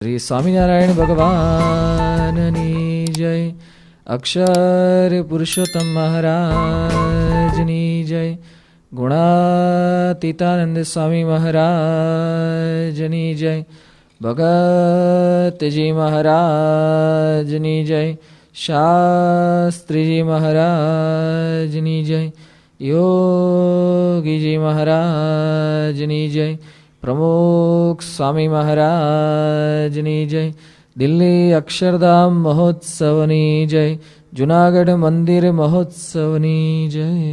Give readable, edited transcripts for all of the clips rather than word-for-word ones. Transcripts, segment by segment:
श्री स्वामीनारायण भगवाननी जय। अक्षर पुरुषोत्तम महाराजनी जय। गुणातीतानंद स्वामी महाराजनी जय। भगत जी महाराजनी जय। शास्त्री जी महाराजनी जय। योगी जी महाराजनी जय। प्रमुख स्वामी महाराजनी जय। दिल्ली अक्षरधाम महोत्सवनी जय। जूनागढ़ मंदिर महोत्सवनी जय।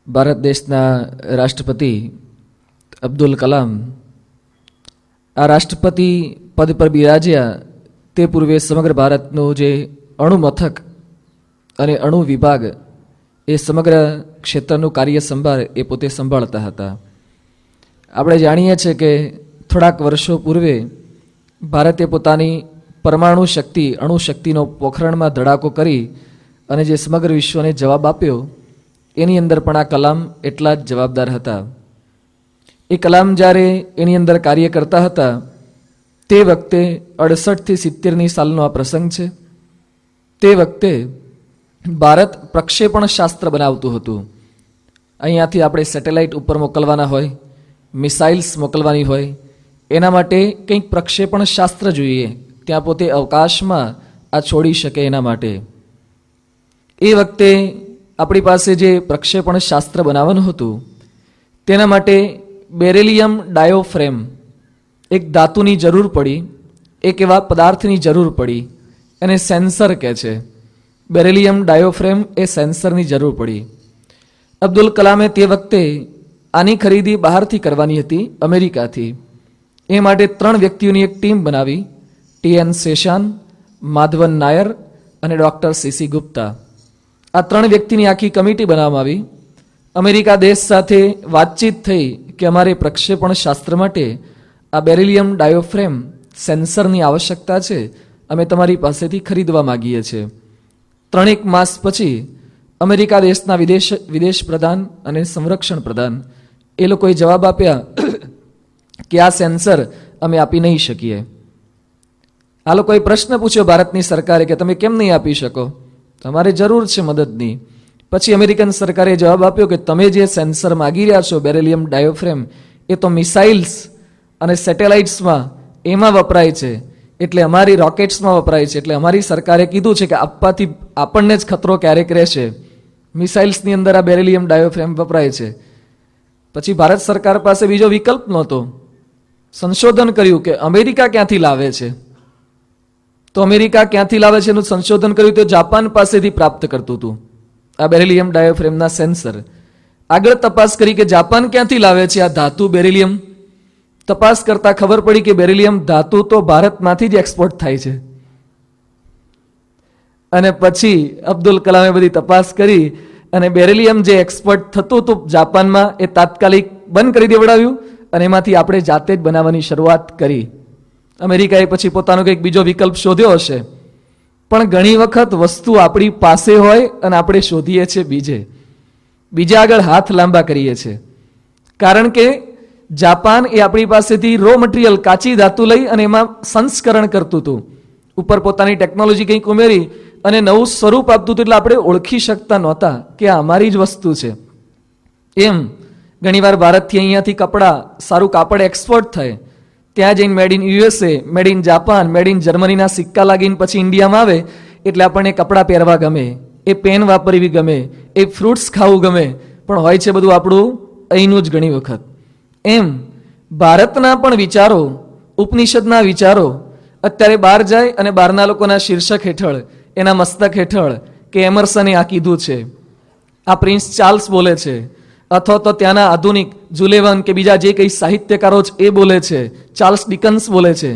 ભારત દેશના રાષ્ટ્રપતિ અબ્દુલ કલામ આ રાષ્ટ્રપતિ પદ પર બિરાજ્યા તે પૂર્વે સમગ્ર ભારતનું જે અણુ મથક અને અણુ વિભાગ એ સમગ્ર ક્ષેત્રનું કાર્ય સંભાળ એ પોતે સંભાળતા હતા. આપણે જાણીએ છીએ કે થોડાક વર્ષો પૂર્વે ભારતે પોતાની પરમાણુ શક્તિ અણુ શક્તિનો પોખરણમાં ધડાકો કરી અને જે સમગ્ર વિશ્વને જવાબ આપ્યો એની અંદર પણ આ કલામ એટલા જ જવાબદાર હતા. એ કલામ જ્યારે એની અંદર કાર્ય કરતા હતા તે વખતે 68 થી 70ની સાલનો આ પ્રસંગ છે. તે વખતે ભારત પ્રક્ષેપણ શાસ્ત્ર બનાવતું હતું. અહીંયાથી આપણે સેટેલાઇટ ઉપર મોકલવાના હોય, મિસાઇલ્સ મોકલવાની હોય, એના માટે કંઈક પ્રક્ષેપણ શાસ્ત્ર જોઈએ, ત્યાં પોતે અવકાશમાં આ છોડી શકે એના માટે. એ વખતે આપણી પાસે જે પ્રક્ષેપણ શાસ્ત્ર બનાવવાનું હતું તેના માટે બેરિલિયમ ડાયોફ્રેમ એક ધાતુની જરૂર પડી, એક એવા પદાર્થની જરૂર પડી, એને સેન્સર કહે છે. બેરિલિયમ ડાયોફ્રેમ એ સેન્સરની જરૂર પડી. અબ્દુલ કલામે તે વખતે આની ખરીદી બહારથી કરવાની હતી, અમેરિકાથી. એ માટે 3 વ્યક્તિઓની એક ટીમ બનાવી, TN શેષાન, માધવન નાયર અને ડૉક્ટર CC ગુપ્તા. આ 3 વ્યક્તિની આખી કમિટી બનાવવામાં આવી. અમેરિકા દેશ સાથે વાતચીત થઈ કે અમારે પ્રક્ષેપણ શાસ્ત્ર માટે આ બેરિલિયમ ડાયોફ્રેમ સેન્સરની આવશ્યકતા છે, અમે તમારી પાસેથી ખરીદવા માગીએ છીએ. 3 માસ પછી અમેરિકા દેશના વિદેશ પ્રધાન અને સંરક્ષણ પ્રધાન એ લોકોએ જવાબ આપ્યા કે આ સેન્સર અમે આપી નહીં શકીએ. આ લોકોએ પ્રશ્ન પૂછ્યો ભારતની સરકારે કે તમે કેમ નહીં આપી શકો, તમારે જરૂર છે મદદની. પછી અમેરિકન સરકારે જવાબ આપ્યો કે તમે જે સેન્સર માગી રહ્યા છો બેરિલિયમ ડાયોફ્રેમ એ તો મિસાઇલ્સ અને સેટેલાઇટ્સમાં એમાં વપરાય છે, એટલે અમારી રોકેટ્સમાં વપરાય છે, એટલે અમારી સરકારે કીધું છે કે આપવાથી આપણને જ ખતરો ક્યારેક રહેશે. મિસાઇલ્સની અંદર આ બેરિલિયમ ડાયોફ્રેમ વપરાય છે. પછી ભારત સરકાર પાસે બીજો વિકલ્પ નહોતો. સંશોધન કર્યું કે અમેરિકા ક્યાંથી લાવે છે, તો અમેરિકા ક્યાંથી લાવે છે એનું સંશોધન કર્યું તો જાપાન પાસેથી પ્રાપ્ત કરતું હતું આ બેરિલિયમ ડાયોફ્રેમના સેન્સર. આગળ તપાસ કરી કે જાપાન ક્યાંથી લાવે છે આ ધાતુ બેરિલિયમ. તપાસ કરતા ખબર પડી કે બેરિલિયમ ધાતુ તો ભારતમાંથી જ એક્સપોર્ટ થાય છે. અને પછી અબ્દુલ કલામે બધી તપાસ કરી અને બેરિલિયમ જે એક્સપોર્ટ થતું હતું જાપાનમાં એ તાત્કાલિક બંધ કરી દેવડાવ્યું અને એમાંથી આપણે જાતે જ બનાવવાની શરૂઆત કરી. અમેરિકાએ પછી પોતાનો કંઈક બીજો વિકલ્પ શોધ્યો હશે, પણ ઘણી વખત વસ્તુ આપણી પાસે હોય અને આપણે શોધીએ છીએ બીજા આગળ હાથ લાંબા કરીએ છીએ. કારણ કે જાપાન એ આપણી પાસેથી રો મટીરિયલ કાચી ધાતુ લઈ અને એમાં સંસ્કરણ કરતું હતું, ઉપર પોતાની ટેકનોલોજી કંઈક ઉમેરી અને નવું સ્વરૂપ આપતું હતું, એટલે આપણે ઓળખી શકતા નહોતા કે આ અમારી જ વસ્તુ છે. એમ ઘણીવાર ભારતથી અહીંયાથી કપડાં, સારું કાપડ એક્સપોર્ટ થાય, ત્યાં જઈને made in USA, made in Japan, made in જર્મનીના સિક્કા લાગીને પછી ઇન્ડિયામાં આવે એટલે આપણને કપડાં પહેરવા ગમે, એ પેન વાપરવી ગમે, એ ફ્રૂટ્સ ખાવું ગમે, પણ હોય છે બધું આપણું અહીંનું જ ઘણી વખત. એમ ભારતના પણ વિચારો, ઉપનિષદના વિચારો અત્યારે બહાર જાય અને બહારના લોકોના શીર્ષક હેઠળ, એના મસ્તક હેઠળ કે એમર્સને આ કીધું છે, આ પ્રિન્સ ચાર્લ્સ બોલે છે, અથવા તો ત્યાંના આધુનિક જુલેવન કે બીજા જે કંઈ સાહિત્યકારો છે એ બોલે છે, ચાર્લ્સ ડિકન્સ બોલે છે.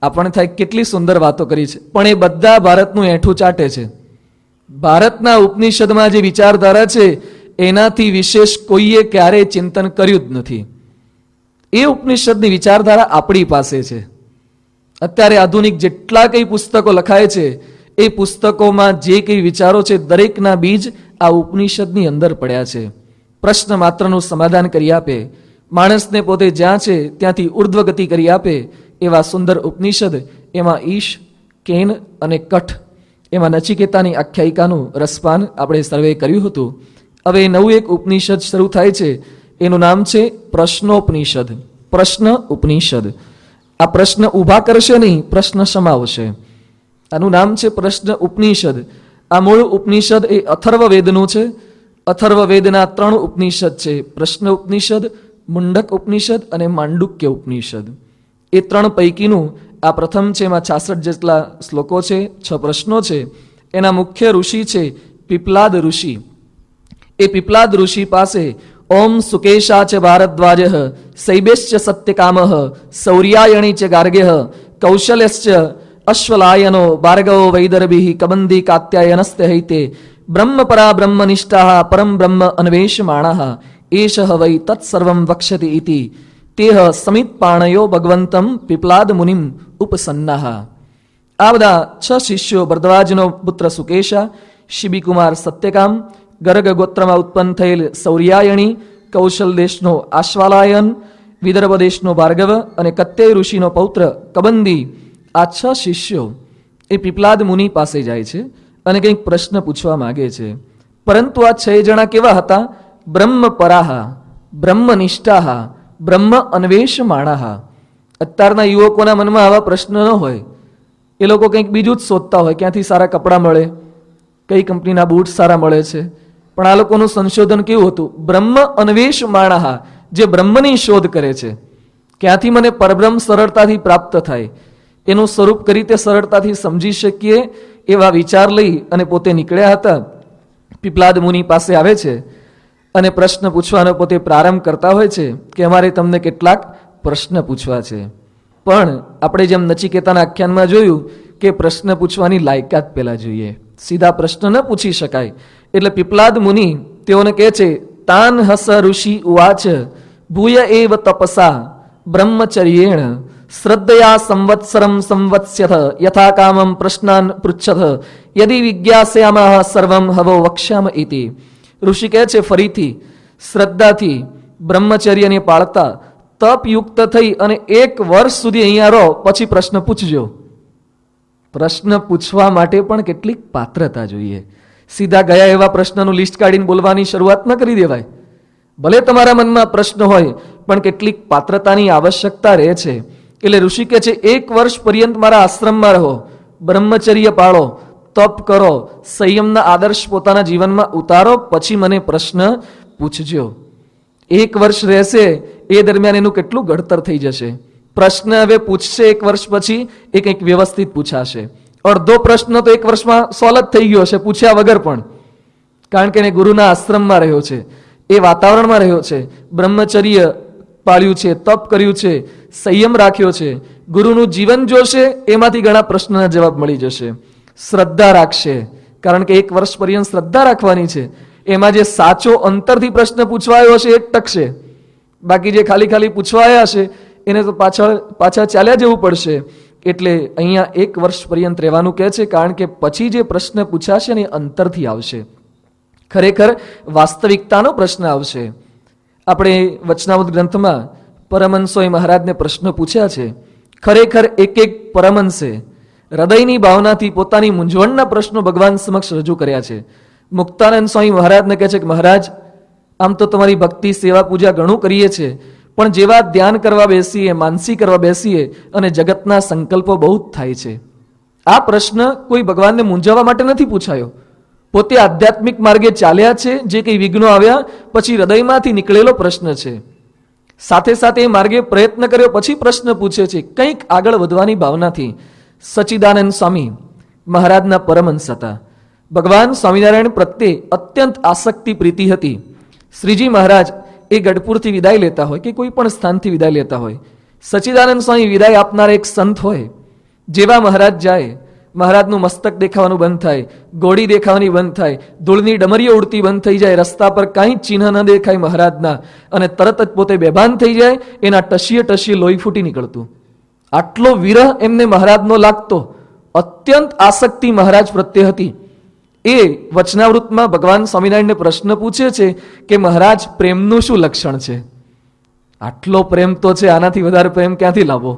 આપણને થાય કેટલી સુંદર વાતો કરી છે, પણ એ બધા ભારતનું એઠું ચાટે છે. ભારતના ઉપનિષદમાં જે વિચારધારા છે એનાથી વિશેષ કોઈએ ક્યારેય ચિંતન કર્યું જ નથી. એ ઉપનિષદની વિચારધારા આપણી પાસે છે. અત્યારે આધુનિક જેટલા કંઈ પુસ્તકો લખાય છે એ પુસ્તકોમાં જે કંઈ વિચારો છે દરેકના બીજ આ ઉપનિષદની અંદર પડ્યા છે. પ્રશ્ન માત્રનું સમાધાન કરી આપે, માણસને પોતે જ્યાં છે ત્યાંથી ઉર્ધ્વગતિ કરી આપે એવા સુંદર ઉપનિષદ, એમાં ઈશ, કેન અને કઠ, એમાં નચિકેતાની આખ્યાયિકાનું રસપાન આપણે સર્વે કર્યું હતું. હવે નવું એક ઉપનિષદ શરૂ થાય છે, એનું નામ છે પ્રશ્નોપનિષદ. પ્રશ્ન ઉપનિષદ. આ પ્રશ્ન ઊભા કરશે નહીં, પ્રશ્ન સમાવશે. આનું નામ છે પ્રશ્ન ઉપનિષદ. આ મૂળ ઉપનિષદ એ અથર્વવેદનું છે. અથર્વવેદના 3 ઉપનિષદ છે, પ્રશ્ન ઉપનિષદ, મુંડક ઉપનિષદ અને માંડુક્ય ઉપનિષદ. એ 3 પૈકીનું આ પ્રથમ છે. એમાં 66 જેટલા શ્લોકો છે, 6 પ્રશ્નો છે. એના મુખ્ય ઋષિ છે પીપલાદ ઋષિ. એ પીપલાદ ઋષિ પાસે ઓમ સુકેશા ચ ભારદ્વાજ શૈબેશ્ચ સત્યકામ સૌર્યાયણી ચ ગાર્ગ્ય કૌશલ્યશ્ચ અશ્વલાયનો ભાર્ગવો વૈદર્ભિ કબંદી કાત્યાયનસ્તે હૈતે બ્રહ્મપરા બ્રહ્મનિષ્ઠા પરમ બ્રહ્મ અન્વેષમાણા એષ વૈ તત્સર્વં વક્ષ્યતિ ઇતિ તેહ સમિત્પાણયો ભગવંતમ પીપલાદ મુનિમ ઉપસન્નાહ. આ બધા 6 શિષ્યો, ભરદ્વાજનો પુત્ર સુકેશા, શિબિકુમાર સત્યકામ, ગર્ગ ગોત્રમાં ઉત્પન્ન થયેલ સૌર્યાયણી, કૌશલ દેશનો આશ્વાલાયન, વિદર્ભ દેશનો ભાર્ગવ અને કત્યય ઋષિનો પૌત્ર કબંદી, આ 6 શિષ્યો એ પીપલાદ મુનિ પાસે જાય છે અને કંઈક પ્રશ્ન પૂછવા માંગે છે. પરંતુ આ 6 જણા કેવા હતા? બ્રહ્મપરાહા, બ્રહ્મનિષ્ઠાહા, બ્રહ્મ અન્વેષમાણાહા. અત્યારના યુવકોના મનમાં આવા પ્રશ્ન ન હોય. એ લોકો કંઈક બીજું જ શોધતા હોય, ક્યાંથી સારા કપડાં મળે, કઈ કંપનીના બૂટ સારા મળે છે. પણ આ લોકોનું સંશોધન કેવું હતું? બ્રહ્મ અન્વેષમાણાહા, જે બ્રહ્મની શોધ કરે છે. ક્યાંથી મને પરબ્રહ્મ સરળતાથી પ્રાપ્ત થાય, એનું સ્વરૂપ કઈ રીતે સરળતાથી સમજી શકીએ, એવા વિચાર લઈ અને પોતે નીકળ્યા હતા. પીપલાદ મુનિ પાસે આવે છે અને પ્રશ્ન પૂછવાનો પોતે પ્રારંભ કરતા હોય છે કે અમારે તમને કેટલાક પ્રશ્ન પૂછવા છે. પણ આપણે જેમ નચિકેતાના આખ્યાનમાં જોયું કે પ્રશ્ન પૂછવાની લાયકાત પહેલા જોઈએ, સીધા પ્રશ્ન ન પૂછી શકાય. એટલે પીપલાદ મુનિ તેઓને કહે છે, તાન હસ ઋષિ ઉવાચ ભૂય એવ તપસા બ્રહ્મચર્યેણ શ્રદ્ધયા સંવત્સરમ સંવત્સ્યથ યથા કામમ પ્રશ્નાન પૃચ્છથ યદિ વિજ્ઞાસ્યામઃ સર્વમ હવો વક્ષ્યામ ઇતિ. ઋષિ કહે છે, ફરીથી શ્રદ્ધાથી બ્રહ્મચર્યને પાળતા તપયુક્ત થઈ અને 1 વર્ષ સુધી અહીંયા રહો, પછી પ્રશ્ન પૂછજો. પ્રશ્ન પૂછવા માટે પણ કેટલીક પાત્રતા જોઈએ. સીધા ગયા એવા પ્રશ્નનું લિસ્ટ કાઢીને બોલવાની શરૂઆત ન કરી દેવાય. ભલે તમારા મનમાં પ્રશ્ન હોય, પણ કેટલીક પાત્રતાની આવશ્યકતા રહે છે. એટલે ઋષિ કહે છે, 1 વર્ષ પર્યંત મારા આશ્રમમાં રહો, બ્રહ્મચર્ય પાળો, તપ કરો, સંયમના આદર્શ પોતાના જીવનમાં ઉતારો, પછી મને પ્રશ્ન પૂછજો. 1 વર્ષ રહેશે, એ દરમિયાન એનું કેટલું ઘડતર થઈ જશે. પ્રશ્ન હવે પૂછશે 1 વર્ષ પછી, એ કંઈક વ્યવસ્થિત પૂછાશે. અડધો પ્રશ્ન તો 1 વર્ષમાં સોલ્વ જ થઈ ગયો હશે, પૂછ્યા વગર પણ. કારણ કે એને ગુરુના આશ્રમમાં રહ્યો છે, એ વાતાવરણમાં રહ્યો છે, બ્રહ્મચર્ય પાળ્યું છે, તપ કર્યું છે, સંયમ રાખ્યો છે. ગુરુનું જીવન જોશે, એમાંથી ઘણા પ્રશ્નના જવાબ મળી જશે. શ્રદ્ધા રાખશે, કારણ કે 1 વર્ષ પર્યંત શ્રદ્ધા રાખવાની છે. એમાં જે સાચો અંતરથી પ્રશ્ન પૂછવાયો હશે એ જ ટકશે. બાકી જે ખાલી ખાલી પૂછવાયા હશે એને તો પાછા ચાલ્યા જવું પડશે. એટલે અહીંયા 1 વર્ષ પર્યંત રહેવાનું કહે છે, કારણ કે પછી જે પ્રશ્ન પૂછાશે ને અંતરથી આવશે, ખરેખર વાસ્તવિકતાનો પ્રશ્ન આવશે. આપણે વચનામૃત ગ્રંથમાં પરમહંસોએ મહારાજને પ્રશ્નો પૂછ્યા છે. ખરેખર એક પરમહંસે હૃદયની ભાવનાથી પોતાની મૂંઝવણના પ્રશ્નો ભગવાન સમક્ષ રજૂ કર્યા છે. મુક્તાનંદ સ્વામી મહારાજને કહે છે કે મહારાજ, આમ તો તમારી ભક્તિ સેવા પૂજા ઘણું કરીએ છીએ, પણ જેવા ધ્યાન કરવા બેસીએ, માનસી કરવા બેસીએ અને જગતના સંકલ્પો બહુ જ થાય છે. આ પ્રશ્ન કોઈ ભગવાનને મૂંઝવવા માટે નથી પૂછાયો. પોતે આધ્યાત્મિક માર્ગે ચાલ્યા છે, જે કંઈ વિઘ્નો આવ્યા પછી હૃદયમાંથી નીકળેલો પ્રશ્ન છે. સાથે સાથે એ માર્ગે પ્રયત્ન કર્યો પછી પ્રશ્ન પૂછે છે, કંઈક આગળ વધવાની ભાવનાથી. સચ્ચિદાનંદ સ્વામી મહારાજના પરમહંસ હતા. ભગવાન સ્વામિનારાયણ પ્રત્યે અત્યંત આસક્તિ પ્રીતિ હતી. શ્રીજી મહારાજ એ ગઢપુરથી વિદાય લેતા હોય કે કોઈ પણ સ્થાનથી વિદાય લેતા હોય, સચ્ચિદાનંદ સ્વામી વિદાય આપનાર એક સંત હોય. જેવા મહારાજ જાય, મહારાજનું મસ્તક દેખાવાનું બંધ થાય, ગોળી દેખાવાની બંધ થાય, ધૂળની ડમરીઓ ઉડતી બંધ થઈ જાય, રસ્તા પર કાંઈ ચિહ્ન ન દેખાય મહારાજના, અને તરત જ પોતે બેભાન થઈ જાય. એના ટસીએ લોહી ફૂટી નીકળતું. આટલો વિરહ એમને મહારાજનો લાગતો. અત્યંત આસક્તિ મહારાજ પ્રત્યે હતી. એ વચનાવૃતમાં ભગવાન સ્વામિનારાયણને પ્રશ્ન પૂછે છે કે મહારાજ પ્રેમનું શું લક્ષણ છે? આટલો પ્રેમ તો છે, આનાથી વધારે પ્રેમ ક્યાંથી લાવો?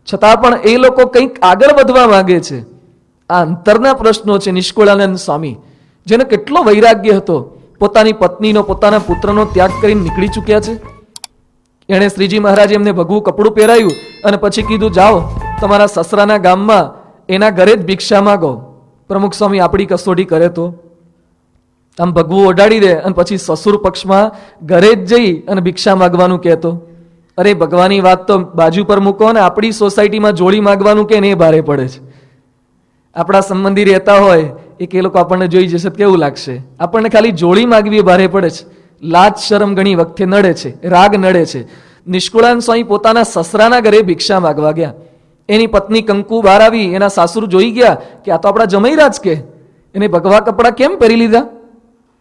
છતાં પણ એ લોકો કંઈક આગળ વધવા માંગે છે. આ અંતરના પ્રશ્નો છે. નિષ્કુળાનંદ સ્વામી, જેને કેટલો વૈરાગ્ય હતો, પોતાની પત્નીનો, પોતાના પુત્રનો ત્યાગ કરીને નીકળી ચૂક્યા છે. એણે શ્રીજી મહારાજે એમને ભગવું કપડું પહેરાયું અને પછી કીધું, જાઓ તમારા સસરાના ગામમાં એના ઘરે જ ભિક્ષા માગો. પ્રમુખ સ્વામી આપણી કસોટી કરે તો આમ ભગવું ઓઢાડી દે અને પછી સસુર પક્ષમાં ઘરે જ જઈ અને ભિક્ષા માગવાનું કહેતો. અરે ભગવાનની વાત તો બાજુ પર મૂકો ને, આપણી સોસાયટીમાં જોડી માગવાનું કે એ ભારે પડે છે. આપણા સંબંધી રહેતા હોય એ લોકો આપણને જોઈ જશે તો કેવું લાગશે? આપણને ખાલી જોડી માગવી ભારે પડે છે. લાજ શરમ ઘણી વખતે નડે છે, રાગ નડે છે. નિષ્કુળાનંદ સ્વામી પોતાના સસરાના ઘરે ભિક્ષા માગવા ગયા. એની પત્ની કંકુ બહાર આવી, એના સાસુર જોઈ ગયા કે આ તો આપણા જમાઈરાજ કે એને ભગવા કપડા કેમ પહેરી લીધા?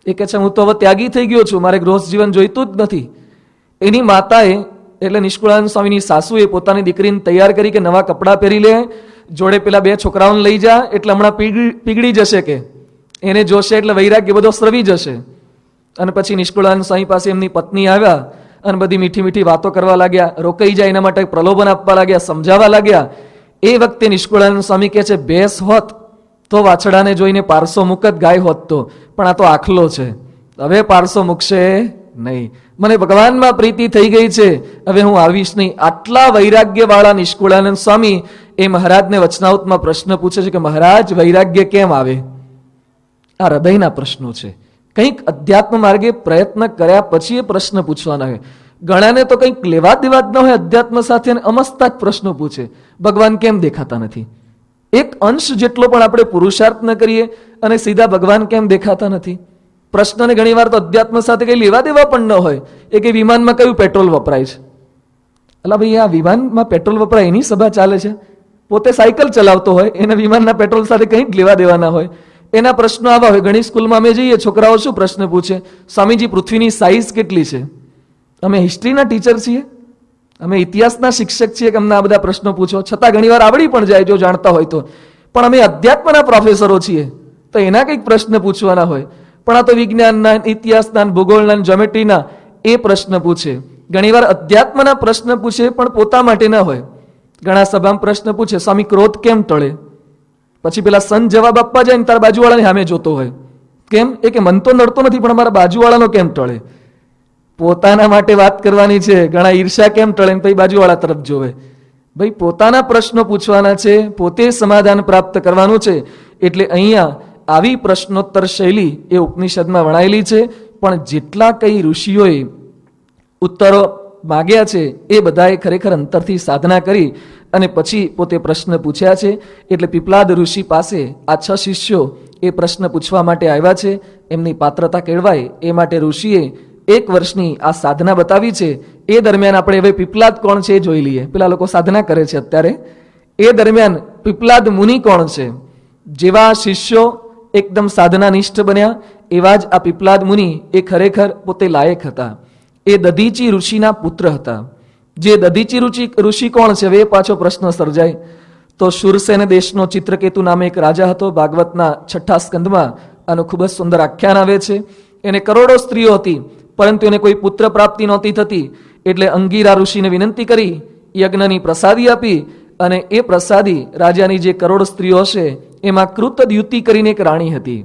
એ કહે છે, હું તો હવે ત્યાગી થઈ ગયો છું, મારે ગૃહસ્થ જીવન જોઈતું જ નથી. એની માતાએ એટલે નિષ્કુળાનંદ સ્વામીની સાસુએ પોતાની દીકરીને તૈયાર કરી કે નવા કપડાં પહેરી લે, જોડે પેલા 2 છોકરાઓને લઈ જા, એટલે હમણાં પીગળી જશે, કે એને જોશે એટલે વૈરાગ્ય બધો સ્રવી જશે. અને પછી નિષ્કુળાનંદ સ્વામી પાસે એમની પત્ની આવ્યા અને બધી મીઠી મીઠી વાતો કરવા લાગ્યા, રોકાઈ જાય એના માટે પ્રલોભન આપવા લાગ્યા, સમજાવવા લાગ્યા. એ વખતે નિષ્કુળાનંદ સ્વામી કહે છે, ભેંસ હોત તો વાછડાને જોઈને પારસો મૂકત, ગાય હોત તો, પણ આ તો આખલો છે, હવે પારસો મૂકશે નહીં. મને ભગવાનમાં પ્રીતિ થઈ ગઈ છે, હવે હું આવીશ નહીં. આટલા વૈરાગ્ય વાળા નિષ્કુળાનંદ સ્વામી એ મહારાજને વચનાવૃતમાં પ્રશ્ન પૂછે છે કે મહારાજ વૈરાગ્ય કેમ આવે? આ હૃદયના પ્રશ્નો છે. કંઈક અધ્યાત્મ માર્ગે પ્રયત્ન કર્યા પછી એ પ્રશ્ન પૂછવાના હોય. ઘણાને તો કંઈક લેવા દેવા જ ન હોય અધ્યાત્મ સાથે, અને અમસ્તા જ પ્રશ્નો પૂછે, ભગવાન કેમ દેખાતા નથી? એક અંશ જેટલો પણ આપણે પુરુષાર્થ ન કરીએ અને સીધા ભગવાન કેમ દેખાતા નથી? પ્રશ્નને ઘણી વાર તો અધ્યાત્મ સાથે કઈ લેવા દેવા પણ ન હોય. એ કે વિમાનમાં કયું પેટ્રોલ વપરાય છે? અલા ભાઈ, આ વિમાનમાં પેટ્રોલ વપરાય એની સભા ચાલે છે. પોતે સાયકલ ચલાવતો હોય, એને વિમાનના પેટ્રોલ સાથે કંઈ જ લેવા દેવાના હોય. એના પ્રશ્નો આવા હોય. ઘણી સ્કૂલમાં અમે જઈએ, છોકરાઓ શું પ્રશ્ન પૂછે? સ્વામીજી, પૃથ્વીની સાઈઝ કેટલી છે? અમે હિસ્ટ્રીના ટીચર છીએ, અમે ઇતિહાસના શિક્ષક છીએ કે અમને આ બધા પ્રશ્નો પૂછો? છતાં ઘણી વાર આવડી પણ જાય જો જાણતા હોય તો. પણ અમે અધ્યાત્મના પ્રોફેસરો છીએ તો એના કંઈક પ્રશ્ન પૂછવાના હોય. પણ આ તો વિજ્ઞાનના, ઇતિહાસના, ભૂગોળના, જ્યોમેટ્રીના એ પ્રશ્ન પૂછે. ઘણીવાર અધ્યાત્મના પ્રશ્ન પૂછે પણ પોતા માટે ના હોય. ઘણા સભામાં પ્રશ્ન પૂછે, સ્વામી ક્રોધ કેમ ટળે? પછી પેલા સંત જવાબ આપવા જાય ને તારા બાજુવાળાને સામે જોતો હોય. કેમ? એ કે મન તો નડતો નથી, પણ અમારા બાજુવાળાનો કેમ ટળે? પોતાના માટે વાત કરવાની છે. ઘણા ઈર્ષ્યા કેમ ટળે ને પછી બાજુવાળા તરફ જોવે. ભાઈ, પોતાના પ્રશ્નો પૂછવાના છે, પોતે સમાધાન પ્રાપ્ત કરવાનું છે. એટલે અહીંયા આવી પ્રશ્નોત્તર શૈલી એ ઉપનિષદમાં વણાયેલી છે. પણ જેટલા કઈ ઋષિઓએ ઉત્તરો માગ્યા છે એ બધાએ ખરેખર અંતરથી સાધના કરી અને પછી પોતે પ્રશ્ન પૂછ્યા છે. એટલે પીપલાદ ઋષિ પાસે આ 6 શિષ્યો એ પ્રશ્ન પૂછવા માટે આવ્યા છે. એમની પાત્રતા કેળવાય એ માટે ઋષિએ 1 વર્ષની આ સાધના બતાવી છે. એ દરમિયાન આપણે હવે પીપલાદ કોણ છે એ જોઈ લઈએ. પેલા લોકો સાધના કરે છે અત્યારે, એ દરમિયાન પીપલાદ મુનિ કોણ છે? જેવા શિષ્યો એકદમ સાધના નિષ્ઠ બન્યા એવા જ આ પીપલાદ મુનિ એ ખરેખર પોતે લાયક હતા. એ દધીચી ઋષિના પુત્ર હતા. જે દધીચી ઋષિ કોણ છે? હવે પાછો પ્રશ્ન સર્જાય. તો શૂરસેન દેશનો ચિત્રકેતુ નામે એક રાજા હતો. ભાગવતના 6ઠા સ્કંદમાં આનું ખૂબ જ સુંદર આખ્યાન આવે છે. એને કરોડો સ્ત્રીઓ હતી, પરંતુ એને કોઈ પુત્ર પ્રાપ્તિ નહોતી થતી. એટલે અંગીરા ઋષિને વિનંતી કરી, યજ્ઞની પ્રસાદી આપી, અને એ પ્રસાદી રાજાની જે કરોડ સ્ત્રીઓ હશે એમાં કૃતદ્યુતિ કરીને એક રાણી હતી.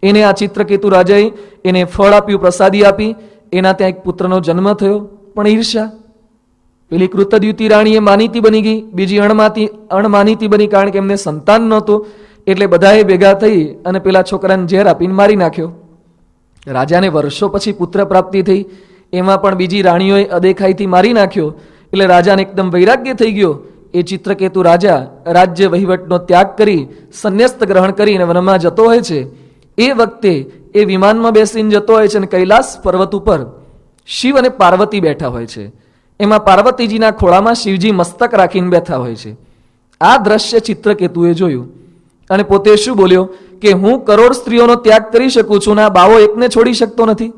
એને આ ચિત્રકેતુ રાજાએ એને ફળ આપ્યું, પ્રસાદી આપી. એના ત્યાં એક પુત્રનો જન્મ થયો. પણ ઈર્ષ્યા, પેલી કૃતદ્યુતિ રાણી એ માનીતી બની ગઈ, બીજી અણમાનીતી બની, કારણ કે એમને સંતાન નહોતું. એટલે બધાએ ભેગા થઈ અને પેલા છોકરાને ઝેર આપીને મારી નાખ્યો. રાજાને વર્ષો પછી પુત્ર પ્રાપ્તિ થઈ, એમાં પણ બીજી રાણીઓએ અદેખાઈથી મારી નાખ્યો. એટલે રાજાને એકદમ વૈરાગ્ય થઈ ગયો. એ ચિત્રકેતુ રાજા રાજ્ય વહીવટનો ત્યાગ કરી સંન્યસ્ત ગ્રહણ કરીને વનમાં જતો હોય છે. એ વખતે એ વિમાનમાં બેસીને જતો હોય છે અને કૈલાસ પર્વત ઉપર શિવ અને પાર્વતી બેઠા હોય છે. એમાં પાર્વતીજીના ખોળામાં શિવજી મસ્તક રાખીને બેઠા હોય છે. આ દ્રશ્ય ચિત્રકેતુએ જોયું અને પોતે શું બોલ્યો કે હું કરોડ સ્ત્રીઓનો ત્યાગ કરી શકું છું ને આ બાવો એકને છોડી શકતો નથી.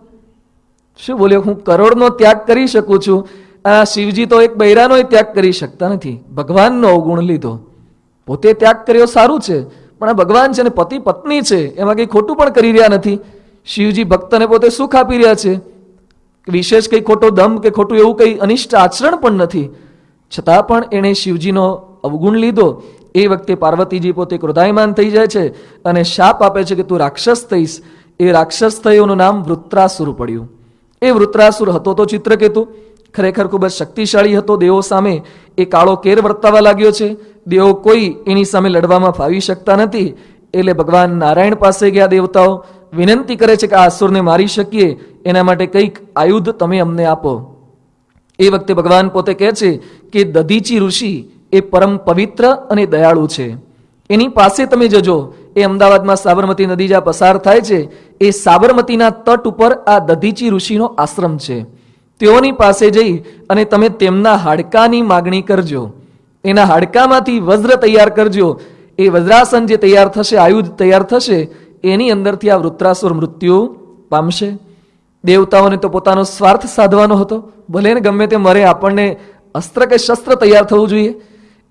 શું બોલ્યો? હું કરોડનો ત્યાગ કરી શકું છું, આ શિવજી તો એક બૈરાનો ત્યાગ કરી શકતા નથી. ભગવાનનો અવગુણ લીધો. પોતે ત્યાગ કર્યો સારું છે, પણ આ ભગવાન છે ને પતિ પત્ની છે, એમાં કંઈ ખોટું પણ કરી રહ્યા નથી. શિવજી ભક્તને પોતે સુખ આપી રહ્યા છે, વિશેષ કંઈ ખોટો દમ કે ખોટું એવું કંઈ અનિષ્ટ આચરણ પણ નથી. છતાં પણ એણે શિવજીનો અવગુણ લીધો. એ વખતે પાર્વતીજી પોતે ક્રોધાયમાન થઈ જાય છે અને શાપ આપે છે કે તું રાક્ષસ થઈશ. એ રાક્ષસ થયોનું નામ વૃત્રાસુર પડ્યું. એ વૃત્રાસુર હતો તો ચિત્રકેતુ, ખરેખર ખૂબ જ શક્તિશાળી હતો. દેવો સામે એ કાળો કેર વર્તાવા લાગ્યો છે. દેવો કોઈ એની સામે લડવામાં ફાવી શકતા નથી. એટલે ભગવાન નારાયણ પાસે ગયા દેવતાઓ, વિનંતી કરે છે કે આ અસુરને મારી શકીએ, એના માટે કંઈક આયુધ તમે અમને આપો. એ વખતે ભગવાન પોતે કહે છે કે દધીચી ઋષિ એ પરમ પવિત્ર અને દયાળુ છે, એની પાસે તમે જજો. એ અમદાવાદમાં સાબરમતી નદી જ્યાં પસાર થાય છે, એ સાબરમતીના તટ ઉપર આ દધીચી ઋષિનો આશ્રમ છે. તેઓની પાસે જઈ અને તમે તેમના હાડકાની માગણી કરજો. એના હાડકામાંથી વજ્ર તૈયાર કરજો. એ વજ્રાસન જે તૈયાર થશે, આયુધ તૈયાર થશે, એની અંદરથી આ વૃત્રાસુર મૃત્યુ પામશે. દેવતાઓને તો પોતાનો સ્વાર્થ સાધવાનો હતો, ભલે ને ગમે તે મરે, આપણને અસ્ત્ર કે શસ્ત્ર તૈયાર થવું જોઈએ.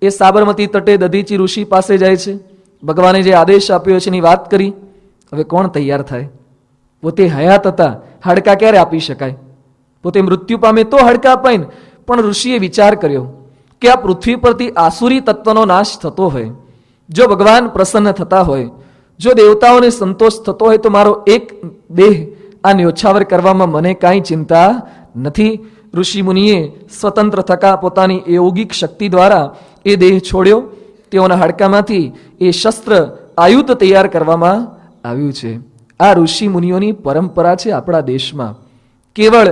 એ સાબરમતી તટે દધીચી ઋષિ પાસે જાય છે. ભગવાને જે આદેશ આપ્યો છે એની વાત કરી. હવે કોણ તૈયાર થાય? પોતે હયાત હતા, હાડકા ક્યારે આપી શકાય? પોતે મૃત્યુ પામે તો હાડકા અપાય ને. પણ ઋષિએ વિચાર કર્યો કે આ પૃથ્વી પરથી આસુરી તત્વનો નાશ થતો હોય, જો ભગવાન પ્રસન્ન થતા હોય, જો દેવતાઓને સંતોષ થતો હોય, તો મારો એક દેહ આ ન્યોછાવર કરવામાં મને કાંઈ ચિંતા નથી. ઋષિ મુનિએ સ્વતંત્ર થકા પોતાની યોગિક શક્તિ દ્વારા એ દેહ છોડ્યો. તેઓના હાડકામાંથી એ શસ્ત્ર આયુધ તૈયાર કરવામાં આવ્યું છે. આ ઋષિ મુનિઓની પરંપરા છે આપણા દેશમાં. કેવળ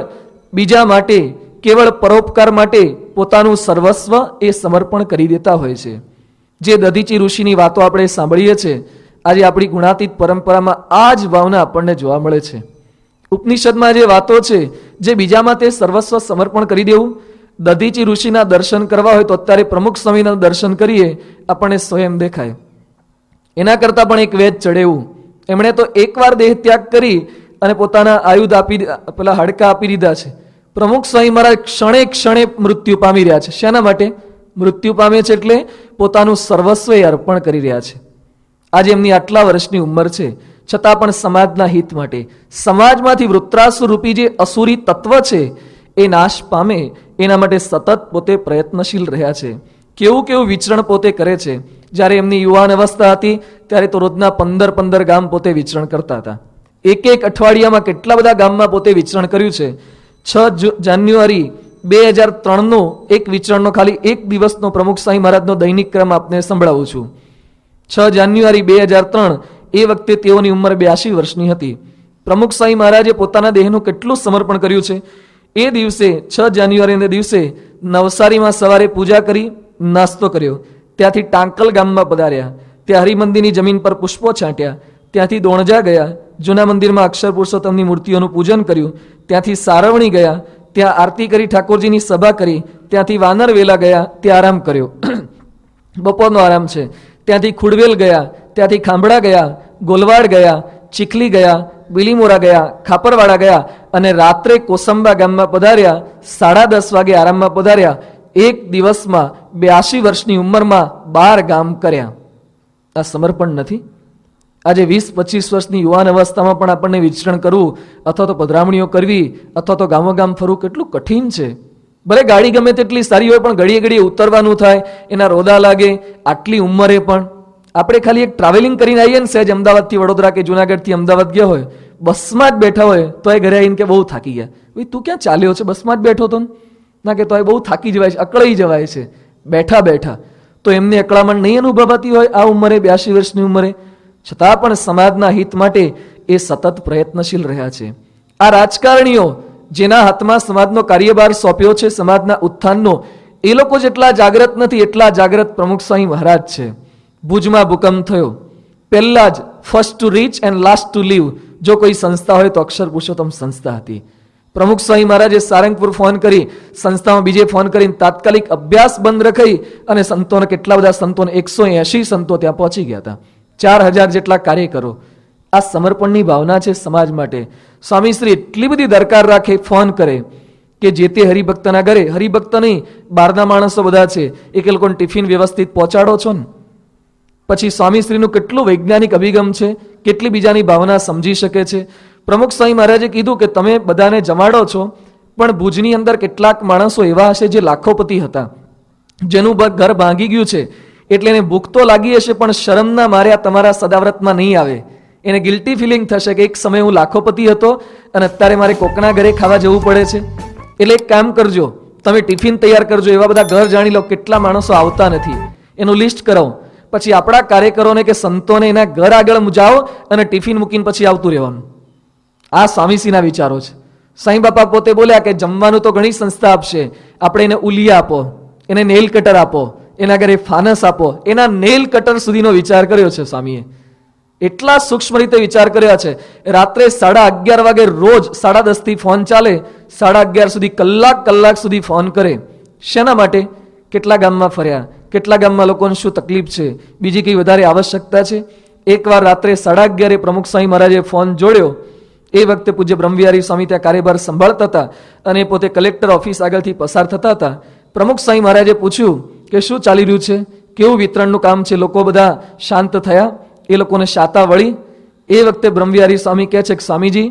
બીજા માટે, કેવળ પરોપકાર માટે પોતાનું સર્વસ્વ એ સમર્પણ કરી દેતા હોય છે. જે દધીચી ઋષિની વાતો આપણે સાંભળીએ છીએ, આજે આપણી ગુણાતીત પરંપરામાં આ જ ભાવના આપણને જોવા મળે છે. ઉપનિષદમાં જે વાતો છે, જે બીજામાં તે સર્વસ્વ સમર્પણ કરી દેવું. દધીચી ઋષિના દર્શન કરવા હોય તો અત્યારે પ્રમુખ સ્વામીના દર્શન કરીએ, આપણને સ્વયં દેખાય. એના કરતાં પણ એક વેદ ચડેવું. એમણે તો એકવાર દેહ ત્યાગ કરી અને પોતાના આયુધ આપી, પેલા હાડકા આપી દીધા છે. પ્રમુખ સ્વામી મહારાજ ક્ષણે ક્ષણે મૃત્યુ પામી રહ્યા છે. શેના માટે મૃત્યુ પામે છે? એટલે પોતાનું સર્વસ્વ અર્પણ કરી રહ્યા છે. આજે એમની આટલા વર્ષની ઉંમર છે, છતાં પણ સમાજના હિત માટે, સમાજમાંથી વૃત્રાસુર રૂપી જે અસુરી તત્વ છે એ નાશ પામે એના માટે સતત પોતે પ્રયત્નશીલ રહ્યા છે. કેવું કેવું વિચરણ પોતે કરે છે. જ્યારે એમની યુવાન અવસ્થા હતી ત્યારે તો રોજના 15 ગામ પોતે વિચરણ કરતા હતા. એક અઠવાડિયામાં કેટલા બધા ગામમાં પોતે વિચરણ કર્યું છે. 6 જાન્યુઆરી 2003નો એક વિચરણનો ખાલી એક દિવસનો પ્રમુખ સ્વામી મહારાજનો દૈનિક ક્રમ આપને સંભળાવું છું. 6 જાન્યુઆરી 2003, એ વખતે તેઓની ઉંમર 82 વર્ષની હતી. પ્રમુખ સ્વામી મહારાજે પોતાના દેહનું કેટલું સમર્પણ કર્યું છે. એ દિવસે 6 જાન્યુઆરીના દિવસે નવસારીમાં સવારે પૂજા કરી, નાસ્તો કર્યો. ત્યાંથી ટાંકલ ગામમાં પધાર્યા. ત્યાં હરિમંદિરની જમીન પર પુષ્પો છાંટ્યા. ત્યાંથી દોણજા ગયા. જૂના મંદિરમાં અક્ષર પુરુષોત્તમની મૂર્તિઓનું પૂજન કર્યું. ત્યાંથી સારવણી ગયા. ત્યાં આરતી કરી, ઠાકોરજીની સભા કરી. ત્યાંથી વાનરવેલા ગયા, ત્યાં આરામ કર્યો. બપોરનો આરામ છે. ત્યાંથી ખુડવેલ ગયા. ત્યાંથી ખાંભળા ગયા, ગોલવાડ ગયા, ચીખલી ગયા, બિલીમોરા ગયા, ખાપરવાડા ગયા અને રાત્રે કોસંબા ગામમાં પધાર્યા. 10:30 વાગે આરામમાં પધાર્યા. એક દિવસમાં 82 વર્ષની ઉંમરમાં 12 ગામ કર્યા. આ સમર્પણ નથી? આજે 20-25 વર્ષની યુવાન અવસ્થામાં પણ આપણને વિચરણ કરવું અથવા તો પધરામણીઓ કરવી અથવા તો ગામો ગામ ફરવું કેટલું કઠિન છે. ભલે ગાડી ગમે તેટલી સારી હોય, પણ ઘડીએ ઘડીએ ઉતરવાનું થાય, એના રોદા લાગે. આટલી ઉંમરે પણ આપણે ખાલી એક ટ્રાવેલિંગ કરીને આવીએ ને, સહેજ અમદાવાદથી વડોદરા કે જુનાગઢથી અમદાવાદ ગયા હોય, બસમાં જ બેઠા હોય તો એ ઘરે આવીને કે બહુ થાકી ગયા. ભાઈ તું ક્યાં ચાલ્યો છે? બસમાં જ બેઠો તો ના કે તો એ બહુ થાકી જવાય છે, અકળાઈ જવાય છે બેઠા બેઠા. તો એમને અકળામણ નહીં અનુભવાતી હોય આ ઉંમરે, 82 વર્ષની ઉંમરે? છતાં પણ સમાજના હિત માટે એ સતત પ્રયત્નશીલ રહ્યા છે. આ રાજકારણીઓ જેના હાથમાં સમાજનો કાર્યભાર સોંપ્યો છે, સમાજના ઉત્થાનનો, એ લોકો જેટલા જાગૃત નથી એટલા જાગૃત પ્રમુખ સ્વામી મહારાજ છે. ભુજમાં ભૂકંપ થયો, પહેલા જ first to reach and last to leave જો કોઈ સંસ્થા હોય તો અક્ષર પુરુષોત્તમ સંસ્થા હતી. પ્રમુખ સ્વામી મહારાજે સારંગપુર ફોન કરી, સંસ્થામાં બીજે ફોન કરીને તાત્કાલિક અભ્યાસ બંધ રખાઈ અને સંતોને, કેટલા બધા સંતોને, 180 સંતો ત્યાં પહોંચી ગયા હતા. 4000 જેટલા કાર્યકરો. આ સમર્પણની ભાવના છે સમાજ માટે. સ્વામીશ્રી એટલી બધી દરકાર રાખે, ફોન કરે કે જે તે હરિભક્તના ઘરે, હરિભક્ત નહીં, બહારના માણસો બધા છે, એ લોકોને ટિફિન વ્યવસ્થિત પહોંચાડો છો ને? પછી સ્વામીશ્રીનું કેટલું વૈજ્ઞાનિક અભિગમ છે, કેટલી બીજાની ભાવના સમજી શકે છે. પ્રમુખ સ્વામી મહારાજે કીધું કે તમે બધાને જમાડો છો, પણ ભુજની અંદર કેટલાક માણસો એવા હશે જે લાખોપતિ હતા, જેનું ઘર ભાંગી ગયું છે, એટલે એને ભૂખ તો લાગી હશે પણ શરમના મારે આ તમારા સદાવ્રતમાં નહીં આવે. એને ગિલ્ટી ફિલિંગ થશે કે એક સમય હું લાખોપતિ હતો અને અત્યારે મારે કોકના ઘરે ખાવા જવું પડે છે. એટલે એક કામ કરજો, તમે ટિફિન તૈયાર કરજો. એવા બધા ઘર જાણી લો કેટલા માણસો આવતા નથી, એનું લિસ્ટ કરાવો. પછી આપણા કાર્યકરોને કે સંતોને એના ઘર આગળ જાઓ અને ટિફિન મૂકીને પછી આવતું રહેવાનું. આ સ્વામીશ્રીના વિચારો છે. સાંઈ બાપા પોતે બોલ્યા કે જમવાનું તો ઘણી સંસ્થા આપશે, આપણે એને ઉલિયા આપો, એને નેલ કટર આપો, એના ઘરે ફાનસ આપો. એના નેલ કટર સુધીનો વિચાર કર્યો છે સ્વામીએ. એટલા સૂક્ષ્મ રીતે વિચાર કર્યા છે. રાત્રે 11:30 વાગે રોજ 10:30 થી ફોન ચાલે, 11:30 સુધી કલાક સુધી ફોન કરે. શેના માટે? કેટલા ગામમાં ફર્યા, કેટલા ગામમાં લોકોને શું તકલીફ છે, બીજી કઈ વધારે આવશ્યકતા છે. એકવાર રાત્રે 11:30 પ્રમુખ સ્વામી મહારાજે ફોન જોડ્યો. એ વખતે પૂજ્ય બ્રહ્મવિહારી સ્વામી ત્યાં કાર્યભાર સંભાળતા હતા અને પોતે કલેક્ટર ઓફિસ આગળથી પસાર થતા હતા. પ્રમુખ સ્વામી મહારાજે પૂછ્યું કે શું ચાલી રહ્યું છે, કેવું વિતરણનું કામ છે, લોકો બધા શાંત થયા, એ લોકોને શાતા વળી. એ વખતે બ્રહ્મવિહારી સ્વામી કહે છે કે સ્વામીજી,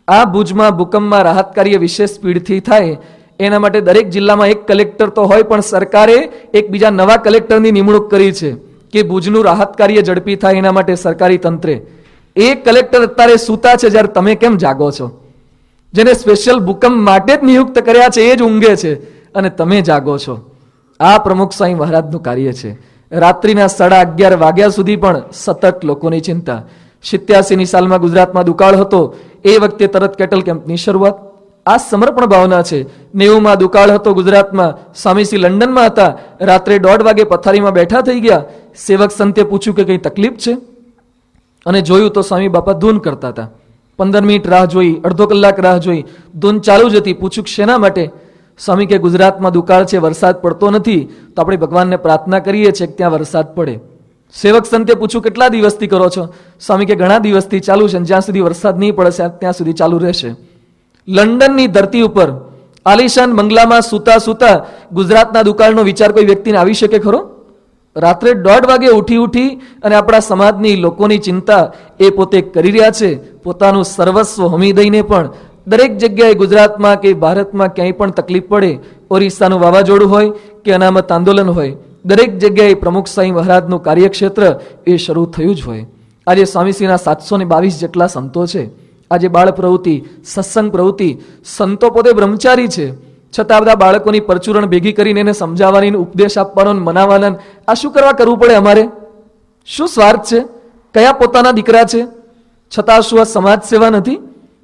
આ ભુજમાં ભૂકંપમાં રાહત કાર્ય વિશેષ સ્પીડથી થાય એના માટે દરેક જિલ્લામાં એક કલેક્ટર તો હોય, પણ સરકારે એક બીજા નવા કલેક્ટરની નિમણૂક કરી છે કે ભુજનું રાહત કાર્ય ઝડપી થાય એના માટે સરકારી તંત્રે. એ કલેક્ટર અત્યારે સૂતા છે જ્યારે તમે કેમ જાગો છો? જેને સ્પેશિયલ ભૂકંપ માટે જ નિયુક્ત કર્યા છે એ જ ઊંઘે છે અને તમે જાગો છો. આ પ્રમુખ સ્વામી મહારાજનું કાર્ય છે. રાત્રિના 11:30 વાગ્યા સુધી પણ સતત લોકોની ચિંતા. 87ની સાલમાં ગુજરાતમાં દુકાળ હતો, એ વખતે તરત કેટલ કેમ્પની શરૂઆત. આ સમર્પણ ભાવના છે. 90માં દુકાળ હતો ગુજરાતમાં, સ્વામીશ્રી લંડનમાં હતા, રાત્રે 1:30 વાગે પથારીમાં બેઠા થઈ ગયા. સેવક સંતે પૂછ્યું કે કઈ તકલીફ છે, અને જોયું તો સ્વામી બાપા ધૂન કરતા હતા. 15 મિનિટ રાહ જોઈ, અડધો કલાક રાહ જોઈ, ધૂન ચાલુ જ હતી. પૂછ્યું શેના માટે? સ્વામી કે ગુજરાતમાં દુકાળ છે, વરસાદ પડતો નથી, તો આપણે ભગવાનને પ્રાર્થના કરીએ છીએ કે ત્યાં વરસાદ પડે. સેવક સંતે પૂછ્યું કેટલા દિવસથી કરો છો? સ્વામી કે ઘણા દિવસથી ચાલુ છે, જ્યાં સુધી વરસાદ નહીં પડે ત્યાં સુધી ચાલુ રહેશે. લંડનની ધરતી ઉપર આલિશાન બંગલામાં સૂતા સૂતા ગુજરાતના દુકાળનો વિચાર કોઈ વ્યક્તિને આવી શકે ખરો? રાત્રે 1:30 વાગે ઉઠી અને આપણા સમાજની લોકોની ચિંતા એ પોતે કરી રહ્યા છે. પોતાનું સર્વસ્વ હોમી દઈને પણ દરેક જગ્યાએ ગુજરાતમાં કે ભારતમાં ક્યાંય પણ તકલીફ પડે, ઓરિસ્સાનું વાવાઝોડું હોય કે અનામત આંદોલન હોય, દરેક જગ્યાએ પ્રમુખ સ્વામી મહારાજનું કાર્યક્ષેત્ર એ શરૂ થયું જ હોય. આજે સ્વામીશ્રીના 722 જેટલા સંતો છે. આજે બાળ પ્રવૃત્તિ, સત્સંગ પ્રવૃત્તિ, સંતો પોતે બ્રહ્મચારી છે, છતાં બધા બાળકોની પરચુરણ ભેગી કરીને એને સમજાવવાની, ઉપદેશ આપવાનો, મનાવવાના. આ શું કરવા કરવું પડે અમારે? શું સ્વાર્થ છે? કયા પોતાના દીકરા છે? છતાં શું આ સમાજ સેવા નથી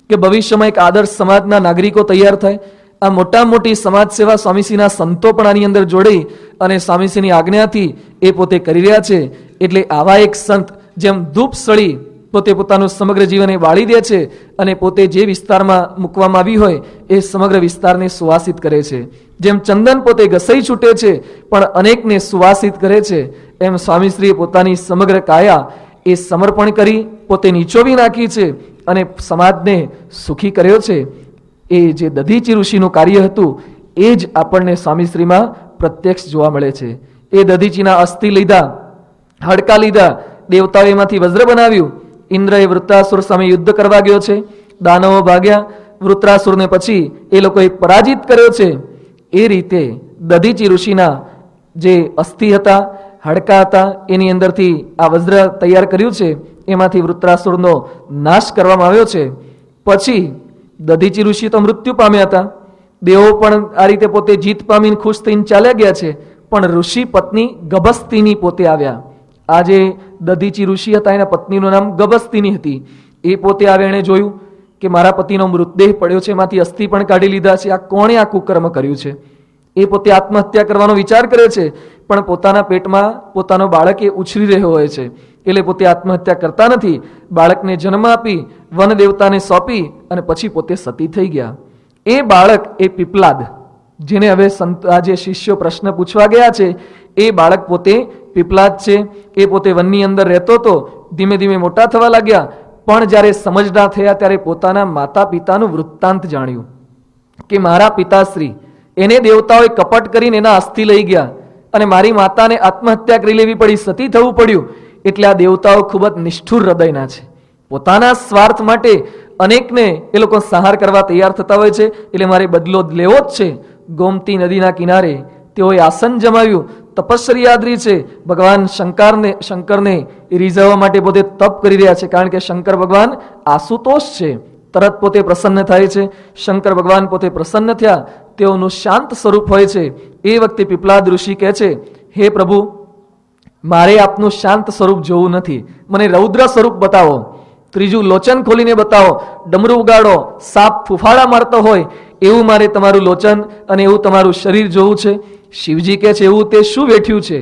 કે ભવિષ્યમાં એક આદર્શ સમાજના નાગરિકો તૈયાર થાય? આ મોટા મોટી સમાજ સેવા સ્વામીશ્રીના સંતો પણ આની અંદર જોડી અને સ્વામીશ્રીની આજ્ઞાથી એ પોતે કરી રહ્યા છે. એટલે આવા એક સંત જેમ ધૂપ સળી પોતે પોતાનું સમગ્ર જીવન વાળી દે છે અને પોતે જે વિસ્તારમાં મૂકવામાં આવી હોય એ સમગ્ર વિસ્તારને સુવાસિત કરે છે. જેમ ચંદન પોતે ઘસાઈ છૂટે છે પણ અનેકને સુવાસિત કરે છે, એમ સ્વામીશ્રીએ પોતાની સમગ્ર કાયા એ સમર્પણ કરી પોતે નીચોવી નાખી છે અને સમાજને સુખી કર્યો છે. એ જે દધીચી ઋષિનું કાર્ય હતું એ જ આપણને સ્વામીશ્રીમાં પ્રત્યક્ષ જોવા મળે છે. એ દધીચીના અસ્થિ લીધા, હાડકા લીધા, દેવતાઓ એમાંથી વજ્ર બનાવ્યું. ઇન્દ્રએ વૃત્રાસુર સામે યુદ્ધ કરવા ગયો છે, દાનવો ભાગ્યા, વૃત્રાસુરને પછી એ લોકોએ પરાજિત કર્યો છે. એ રીતે દધીચી ઋષિના જે અસ્થિ હતા, હાડકા હતા, એની અંદરથી આ વજ્ર તૈયાર કર્યું છે, એમાંથી વૃત્રાસુરનો નાશ કરવામાં આવ્યો છે. પછી દધીચી ઋષિ તો મૃત્યુ પામ્યા હતા, દેવો પણ આ રીતે પોતે જીત પામીને ખુશ થઈને ચાલ્યા ગયા છે, પણ ઋષિ પત્ની ગભસ્તિની પોતે આવ્યા. આજે દધીચી ઋષિ હતા, એના પત્નીનું નામ ગભસ્તિની હતી. એ પોતે આવે, એણે જોયું કે મારા પતિનો મૃતદેહ પડ્યો છે, એમાંથી અસ્થિ પણ કાઢી લીધા છે, આ કોણે આ કુકર્મ કર્યું છે? એ પોતે આત્મહત્યા કરવાનો વિચાર કરે છે, પણ પોતાના પેટમાં પોતાનો બાળક એ ઉછરી રહ્યો હોય છે, એટલે પોતે આત્મહત્યા કરતા નથી. બાળકને જન્મ આપી, વન દેવતાને સોંપી અને પછી પોતે સતી થઈ ગયા. એ બાળક એ પીપલાદ, જેને હવે આજે શિષ્યો પ્રશ્ન પૂછવા ગયા છે, એ બાળક પોતે પીપલાદ છે. એ પોતે વનની અંદર રહેતો હતો, ધીમે ધીમે મોટા થવા લાગ્યા. પણ જ્યારે સમજદાર થયા ત્યારે પોતાના માતા પિતાનું વૃત્તાંત જાણ્યું કે મારા પિતાશ્રી, એને દેવતાઓએ કપટ કરીને એના અસ્થિ લઈ ગયા અને મારી માતાને આત્મહત્યા કરી લેવી પડી, સતી થવું પડ્યું. એટલે આ દેવતાઓ ખૂબ જ નિષ્ઠુર હૃદયના છે. પોતાના સ્વાર્થ માટે અનેકને એ લોકો સંહાર કરવા તૈયાર થતા હોય છે. એટલે મારે બદલો લેવો જ છે. ગોમતી નદીના કિનારે તેઓએ આસન જમાવ્યું, તપસ્યાદ્રી છે. ભગવાન શંકરને રીઝવવા માટે પોતે તપ કરી રહ્યા છે, કારણ કે શંકર ભગવાન આશુતોષ છે. તરત પોતે પ્રસન્ન થાય છે. શંકર ભગવાન પોતે પ્રસન્ન થયા. તેઓનું શાંત સ્વરૂપ હોય છે. એ વખતે પીપલાદ ઋષિ કહે છે, હે પ્રભુ, મારે આપનું શાંત સ્વરૂપ જોવું નથી, મને રૌદ્ર સ્વરૂપ બતાવો. ત્રીજું લોચન ખોલીને બતાવો, ડમરું ઉગાડો, સાપ ફૂફાડા મારતો હોય એવું મારે તમારું લોચન અને એવું તમારું શરીર જોવું છે. શિવજી કહે છે, એવું તે શું વેઠ્યું છે?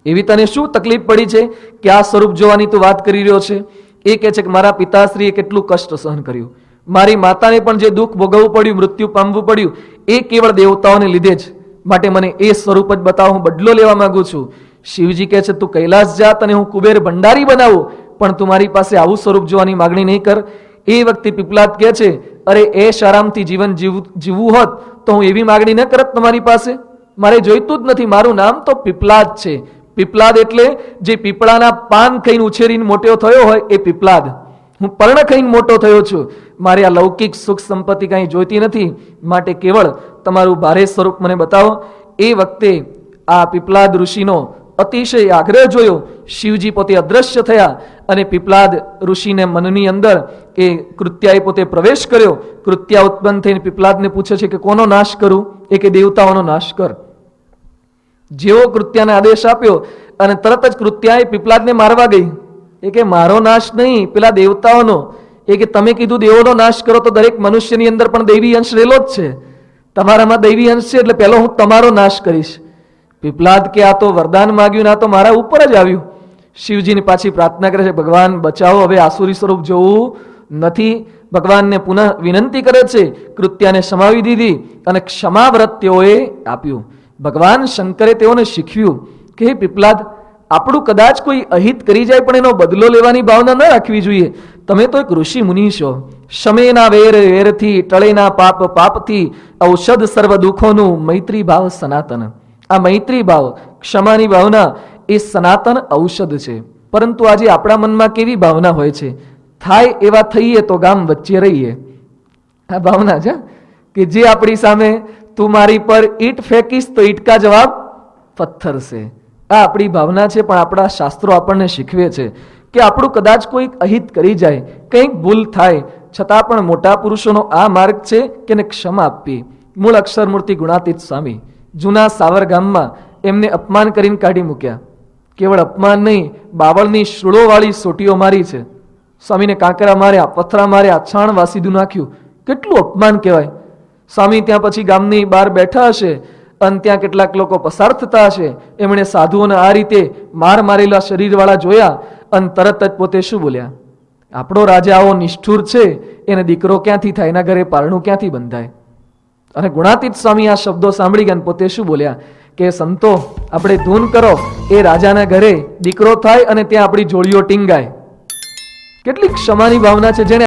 એવી તને શું તકલીફ પડી છે કે આ સ્વરૂપ જોવાની તું વાત કરી રહ્યો છે? એ કહે છે કે મારા પિતાશ્રીએ કેટલું કષ્ટ સહન કર્યું, મારી માતાને પણ જે દુઃખ ભોગવવું પડ્યું, મૃત્યુ પામવું પડ્યું, એ કેવળ દેવતાઓને લીધે જ. માટે મને એ સ્વરૂપ જ બતાવો, હું બદલો લેવા માંગુ છું. શિવજી કહે છે, તું કૈલાસ જા, તને હું કુબેર ભંડારી બનાવું, પણ તું મારી પાસે આવું સ્વરૂપ જોવાની માગણી નહીં કર. એ વખતે પીપલાદ કહે છે, અરે એશ આરામથી જીવન જીવવું હોત તો હું એવી માગણી ન કરત તમારી પાસે. મારે જોઈતું જ નથી. મારું નામ તો પીપલાદ છે. પીપલાદ એટલે જે પીપળાના પાન ખાઈને ઉછેરીને મોટો થયો હોય એ પીપલાદ. હું પર્ણ ખાઈને મોટો થયો છું. મારે આ લૌકિક સુખ સંપત્તિ કાંઈ જોઈતી નથી. માટે કેવળ તમારું ભારે સ્વરૂપ મને બતાવો. એ વખતે આ પીપલાદ ઋષિનો અતિશય આગ્રહ જોયો. શિવજી પોતે અદ્રશ્ય થયા અને પીપલાદ ઋષિને મનની અંદર એ કૃત્યાએ પોતે પ્રવેશ કર્યો. કૃત્યા ઉત્પન્ન થઈને પીપલાદને પૂછે છે કે કોનો નાશ કરું? એ કે દેવતાઓનો નાશ કર. જેવો કૃત્યાને આદેશ આપ્યો અને તરત જ કૃત્યાએ પીપલાદને મારવા ગઈ. એ કે મારો નાશ નહીં, પેલા દેવતાઓનો. એ કે તમે કીધું દેવોનો નાશ કરો, તો દરેક મનુષ્યની અંદર પણ દૈવી અંશ રહેલો જ છે. તમારામાં દૈવી અંશ છે, એટલે પહેલો હું તમારો નાશ કરીશ. પીપલાદ કે આ તો વરદાન માગ્યું, ના તો મારા ઉપર જ આવ્યું. શિવજીની પાછી પ્રાર્થના કરે છે, ભગવાન બચાવો, હવે આસુરી સ્વરૂપ જોવું નથી. ભગવાનને પુનઃ વિનંતી કરે છે. કૃત્યાને સમાવી દીધી અને ક્ષમા વ્રત તેઓએ આપ્યું. ભગવાન શંકરે તેઓને શીખવ્યું કે હે પીપલાદ, આપણું કદાચ કોઈ અહિત કરી જાય પણ એનો બદલો લેવાની ભાવના ન રાખવી જોઈએ. તમે તો એક ઋષિ મુનિ છો. શમેના વેર વેરથી, ટળેના પાપ પાપથી, ઔષધ સર્વ દુઃખોનું મૈત્રી ભાવ સનાતન. આ મૈત્રી ભાવ, ક્ષમાની ભાવના એ સનાતન ઔષધ છે. પરંતુ આજે આપણા મનમાં કેવી ભાવના હોય છે? થાય એવા થઈએ તો ગામ વચ્ચે રહીએ. આ ભાવના છે કે જે આપણી સામે તું મારી પર ઈટ ફેંકીશ તો ઈટ કા જવાબ પથ્થર છે. આ આપણી ભાવના છે. પણ આપણા શાસ્ત્રો આપણને શીખવે છે કે આપણું કદાચ કોઈ અહિત કરી જાય, કંઈક ભૂલ થાય, છતાં પણ મોટા પુરુષોનો આ માર્ગ છે કે એને ક્ષમા આપવી. મૂળ અક્ષરમૂર્તિ ગુણાતીત સ્વામી જૂના સાવર ગામમાં એમને અપમાન કરીને કાઢી મૂક્યા. કેવળ અપમાન નહીં, બાવળની શૂળોવાળી સોટીઓ મારી છે. સ્વામીને કાંકરા માર્યા, પથરા માર્યા, છાણ વાસીદું નાખ્યું. કેટલું અપમાન કહેવાય. સ્વામી ત્યાં પછી ગામની બહાર બેઠા હશે અને ત્યાં કેટલાક લોકો પસાર થતા હશે. એમણે સાધુઓને આ રીતે માર મારેલા શરીરવાળા જોયા અને તરત જ પોતે શું બોલ્યા? આપણો રાજા આવો નિષ્ઠુર છે, એને દીકરો ક્યાંથી થાય, એના ઘરે પારણું ક્યાંથી બંધાય? અને ગુણાતીત સ્વામી આ શબ્દો સાંભળી ગયા પોતે શું બોલ્યા કે સંતો, આપણે ધૂન કરો, એ રાજાના ઘરે દીકરો થાય અને ત્યાં આપણી જોડીઓ ટીંગાય. કેટલી ક્ષમાની ભાવના છે જેને